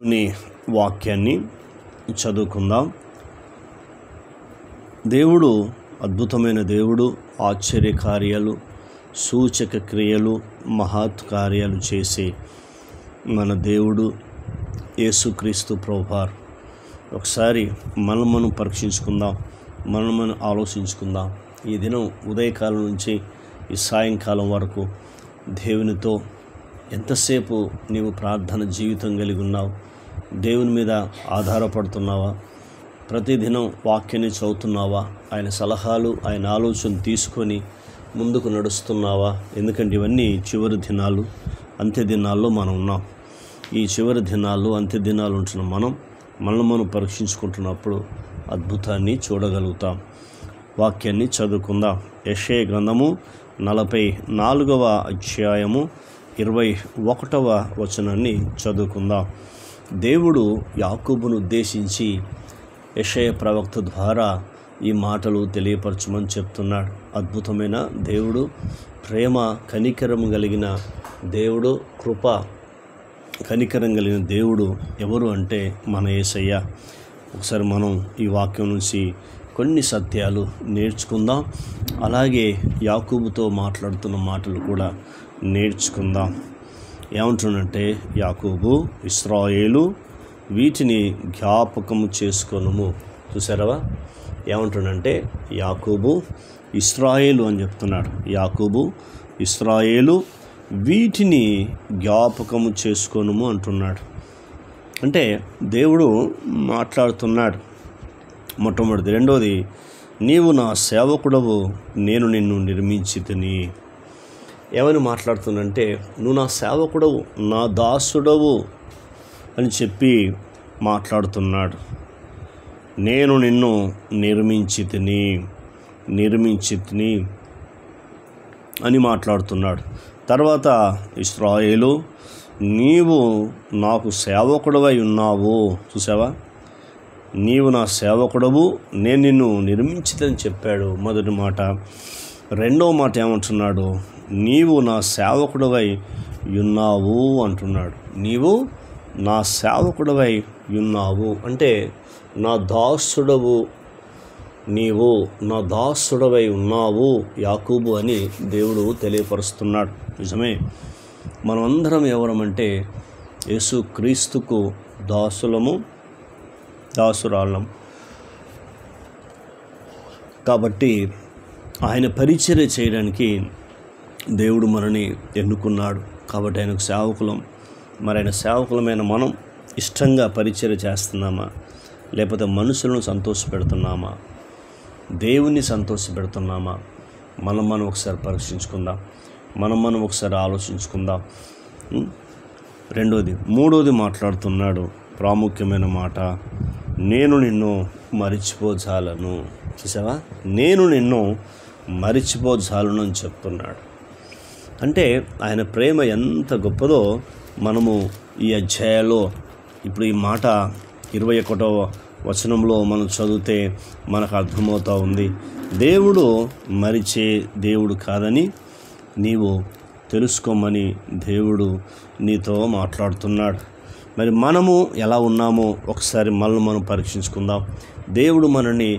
నీ వాక్యాన్ని చదువుకుందాం. దేవుడు అద్భుతమైన దేవుడు, ఆశ్చర్యకార్యాలు, సూచక క్రియలు, మహత్ కార్యాలు చేసే మన దేవుడు యేసుక్రీస్తు ప్రభువారు. ఒకసారి మనం పరీక్షించుకుందాం, మనం ఆలోచించుకుందాం. ఈ దినం ఉదయకాలం నుంచి ఈ సాయంకాలం వరకు దేవునితో ఎంతసేపు నీవు ప్రార్థన జీవితం కలిగి ఉన్నావు? దేవుని మీద ఆధారపడుతున్నావా? ప్రతిదినం వాక్యాన్ని చదువుతున్నావా? ఆయన సలహాలు, ఆయన ఆలోచన తీసుకొని ముందుకు నడుస్తున్నావా? ఎందుకంటే ఇవన్నీ చివరి దినాలు, అంత్య దినాల్లో మనం ఉన్నాం. ఈ చివరి దినాలు, అంత్య దినాలు ఉంటున్న మనం పరీక్షించుకుంటున్నప్పుడు అద్భుతాన్ని చూడగలుగుతాం. వాక్యాన్ని చదువుకుందాం. యెషయా గ్రంథము 44వ అధ్యాయము 21వ వచనాన్ని చదువుకుందాం. దేవుడు యాకోబును ఉద్దేశించి యెషయా ప్రవక్త ద్వారా ఈ మాటలు తెలియపరచమని చెప్తున్నాడు. అద్భుతమైన దేవుడు, ప్రేమ కనికరం కలిగిన దేవుడు, కృప కనికరం కలిగిన దేవుడు ఎవరు అంటే మన యేసయ్య. ఒకసారి మనం ఈ వాక్యం నుంచి కొన్ని సత్యాలు నేర్చుకుందాం. అలాగే యాకోబుతో మాట్లాడుతున్న మాటలు కూడా నేర్చుకుందాం. ఏమంటున్నంటే, యాకోబు, ఇశ్రాయేలు వీటిని జ్ఞాపకము చేసుకొనుము. చూసారా? ఏమంటున్నంటే యాకోబు, ఇశ్రాయేలు అని చెప్తున్నాడు. యాకోబు, ఇశ్రాయేలు వీటిని జ్ఞాపకము చేసుకొనుము అంటున్నాడు. అంటే దేవుడు మాట్లాడుతున్నాడు. మొట్టమొదటిది. రెండోది, నీవు నా సేవకుడవు, నేను నిన్ను నిర్మించితిని. ఏమని మాట్లాడుతుందంటే, నువ్వు నా సేవకుడవు, నా దాసుడవు అని చెప్పి మాట్లాడుతున్నాడు. నేను నిన్ను నిర్మించితిని అని మాట్లాడుతున్నాడు. తర్వాత, ఇశ్రాయేలు నీవు నాకు సేవకుడవై ఉన్నావు. చూసావా? నీవు నా సేవకుడవు, నేను నిన్ను నిర్మించితని చెప్పాడు మొదటి మాట. రెండవ మాట ఏమంటున్నాడు? నీవు నా సేవకుడవై ఉన్నావు అంటున్నాడు. నీవు నా సేవకుడవై ఉన్నావు అంటే నా దాసుడవు, నీవు నా దాసుడవై ఉన్నావు యాకోబు అని దేవుడు తెలియపరుస్తున్నాడు. నిజమే, మనమందరం ఎవరమంటే యేసుక్రీస్తుకు దాసురాళ్ళం. కాబట్టి ఆయన పరిచర్య చేయడానికి దేవుడు మనని ఎన్నుకున్నాడు. కాబట్టి ఆయనకు సేవకులం. మరి ఆయన సేవకులమైన మనం ఇష్టంగా పరిచర్య చేస్తున్నామా? లేకపోతే మనుషులను సంతోషపెడుతున్నామా? దేవుణ్ణి సంతోషపెడుతున్నామా? మనం ఒకసారి పరీక్షించుకుందాం. మనం ఒకసారి ఆలోచించుకుందాం. మూడోది మాట్లాడుతున్నాడు. ప్రాముఖ్యమైన మాట, నేను నిన్ను మరిచిపోజాలను. చూసావా? నేను నిన్ను మరిచిపోజాలను అని చెప్తున్నాడు. అంటే ఆయన ప్రేమ ఎంత గొప్పదో మనము ఈ అధ్యాయంలో ఇప్పుడు ఈ మాట 21వ వచనంలో మనం చదివితే మనకు అర్థమవుతూ ఉంది. దేవుడు మరిచే దేవుడు కాదని నీవు తెలుసుకోమని దేవుడు నీతో మాట్లాడుతున్నాడు. మరి మనము ఎలా ఉన్నామో ఒకసారి మనం పరీక్షించుకుందాం. దేవుడు మనల్ని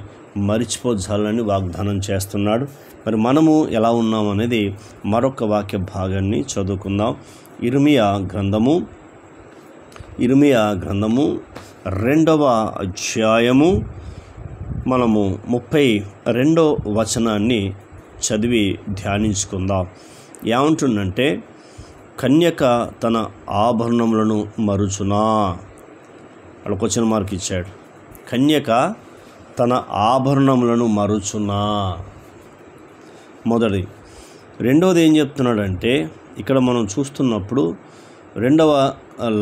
మరిచిపోజాలని వాగ్దానం చేస్తున్నాడు. మరి మనము ఎలా ఉన్నాము అనేది మరొక వాక్య భాగాన్ని చదువుకుందాం. ఇర్మియా గ్రంథము 2వ అధ్యాయము మనము 32వ వచనాన్ని చదివి ధ్యానించుకుందాం. ఏమంటుందంటే, కన్యక తన ఆభరణములను మరుచునా. అలా క్వశ్చన్ మార్క్ ఇచ్చాడు. కన్యక తన ఆభరణములను మరుచునా మొదటి. రెండవది ఏం చెప్తున్నాడంటే, ఇక్కడ మనం చూస్తున్నప్పుడు 2వ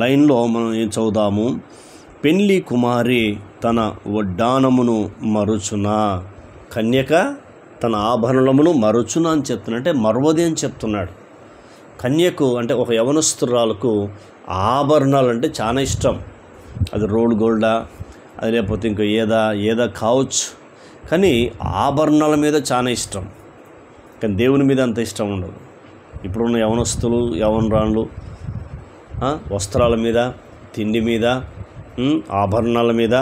లైన్లో మనం ఏం చదువుదాము? పెళ్లి కుమారి తన వడ్డానమును మరుచునా. కన్యక తన ఆభరణమును మరుచునా అని చెప్తున్నాడు. అంటే మరవది అని చెప్తున్నాడు. కన్యకు అంటే ఒక యవనస్తురాలకు ఆభరణాలు అంటే చాలా ఇష్టం. అది రోడ్ గోల్డా, అది లేకపోతే ఇంకో ఏదా కావచ్చు. కానీ ఆభరణాల మీద చాలా ఇష్టం. కానీ దేవుని మీద అంత ఇష్టం ఉండదు. ఇప్పుడున్న యవనస్తులు, యవనరాళ్ళు వస్త్రాల మీద తిండి మీద, ఆభరణాల మీద,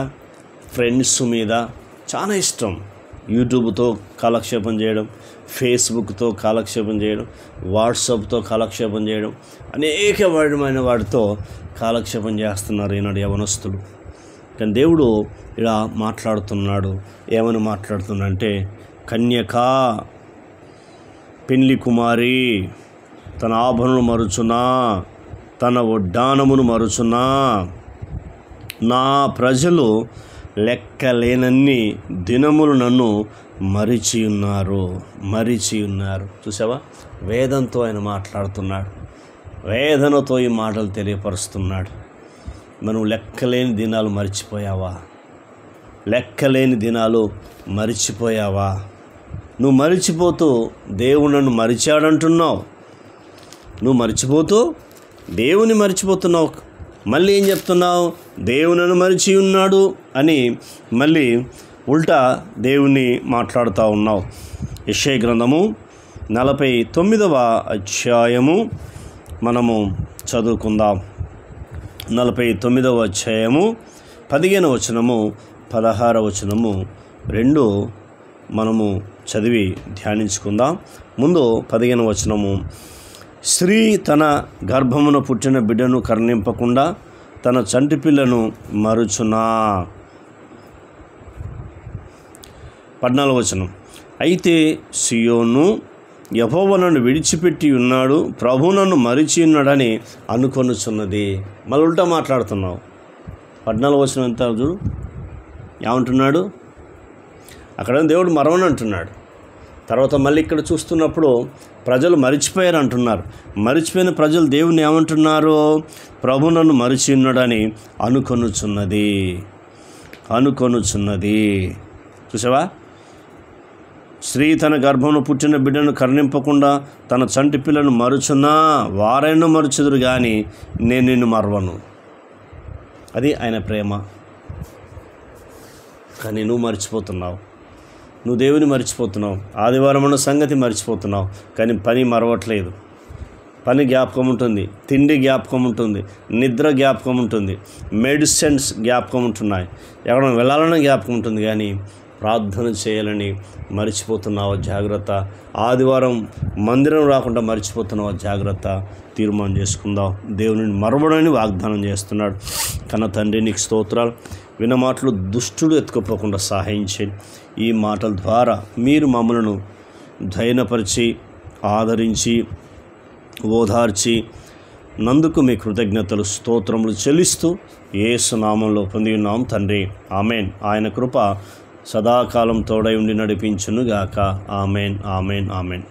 ఫ్రెండ్స్ మీద చాలా ఇష్టం. యూట్యూబ్తో కాలక్షేపం చేయడం, ఫేస్బుక్తో కాలక్షేపం చేయడం, వాట్సాప్తో కాలక్షేపం చేయడం, అనేకమైన వాటితో కాలక్షేపం చేస్తున్నారు ఈనాడు యవనస్తులు. కానీ దేవుడు ఇలా మాట్లాడుతున్నాడు. ఏమని మాట్లాడుతున్నాడంటే, కన్యకా, పెండ్లి కుమారి తన ఆభరణను మరుచునా, తన వడ్డానమును మరుచునా. నా ప్రజలు లెక్కలేనన్ని దినములు నన్ను మరిచి ఉన్నారు. చూసావా, వేదంతో ఆయన మాట్లాడుతున్నాడు. వేదనతో ఈ మాటలు తెలియపరుస్తున్నాడు. మనం లెక్కలేని దినాలు మరిచిపోయావా? లెక్కలేని దినాలు మరిచిపోయావా? నువ్వు మరిచిపోతూ దేవుడు నన్ను మరిచాడంటున్నావు. నువ్వు మరిచిపోతూ దేవుని మరిచిపోతున్నావు. మళ్ళీ ఏం చెప్తున్నావు? దేవునను మరిచి ఉన్నాడు అని మళ్ళీ ఉల్టా దేవుని మాట్లాడుతూ ఉన్నావు. యెషయా గ్రంథము 49వ అధ్యాయము మనము చదువుకుందాం. 49వ అధ్యాయము 15వ వచనము 16వ వచనము రెండు మనము చదివి ధ్యానించుకుందాం. ముందు 15వ వచనము, స్త్రీ తన గర్భమున పుట్టిన బిడ్డను కరుణింపకుండా తన చంటి పిల్లను మరుచునా. 14వ వచనం, అయితే సియోను యెహోవా నన్ను విడిచిపెట్టి ఉన్నాడు, ప్రభు నన్ను మరిచి ఉన్నాడని అనుకొనుచున్నది. మళ్ళీ ఉల్టా మాట్లాడుతున్నావు. 14వ వచనం ఎంత చూడు, ఏమంటున్నాడు? అక్కడ దేవుడు మరవని అంటున్నాడు. తర్వాత మళ్ళీ ఇక్కడ చూస్తున్నప్పుడు ప్రజలు మరిచిపోయారు అంటున్నారు. మరిచిపోయిన ప్రజలు దేవుని ఏమంటున్నారు? ప్రభు నన్ను మరిచి ఉన్నాడని అనుకొనుచున్నది. చూసావా, స్త్రీ తన గర్భంలో పుట్టిన బిడ్డను కరుణింపకుండా తన చంటి పిల్లను మరుచున్నా, వారైనా మరుచుదురు కానీ నేను నిన్ను మరవను. అది ఆయన ప్రేమ. కానీ నువ్వు మర్చిపోతున్నావు. నువ్వు దేవుని మర్చిపోతున్నావు. ఆదివారం ఉన్న సంగతి మర్చిపోతున్నావు. కానీ పని మరవట్లేదు. పని జ్ఞాపకం ఉంటుంది, తిండి జ్ఞాపకం ఉంటుంది, నిద్ర జ్ఞాపకం ఉంటుంది, మెడిసిన్స్ జ్ఞాపకం ఉంటున్నాయి, ఎక్కడ వెళ్ళాలన్న జ్ఞాపకం ఉంటుంది. కానీ ప్రార్థన చేయాలని మర్చిపోతున్నావా? జాగ్రత్త. ఆదివారం మందిరం రాకుండా మర్చిపోతున్నావా? జాగ్రత్త. తీర్మానం చేసుకుందాం. దేవుని మరవడని వాగ్దానం చేస్తున్నాడు. కన్న తండ్రి, నీకు స్తోత్రాలు. విన్న మాటలు దుష్టుడు ఎత్తుకోపోకుండా సహాయం చేయండి. ఈ మాటల ద్వారా మీరు మమ్మలను ధైర్యపరిచి, ఆదరించి, ఓదార్చి నందుకు మీ కృతజ్ఞతలు, స్తోత్రములు చెల్లిస్తూ యేసు నామంలో పొంది ఉన్నాం తండ్రి. ఆమెన్. ఆయన కృప సదాకాలం తోడై ఉండి నడిపించునుగాక. Amen, amen, amen.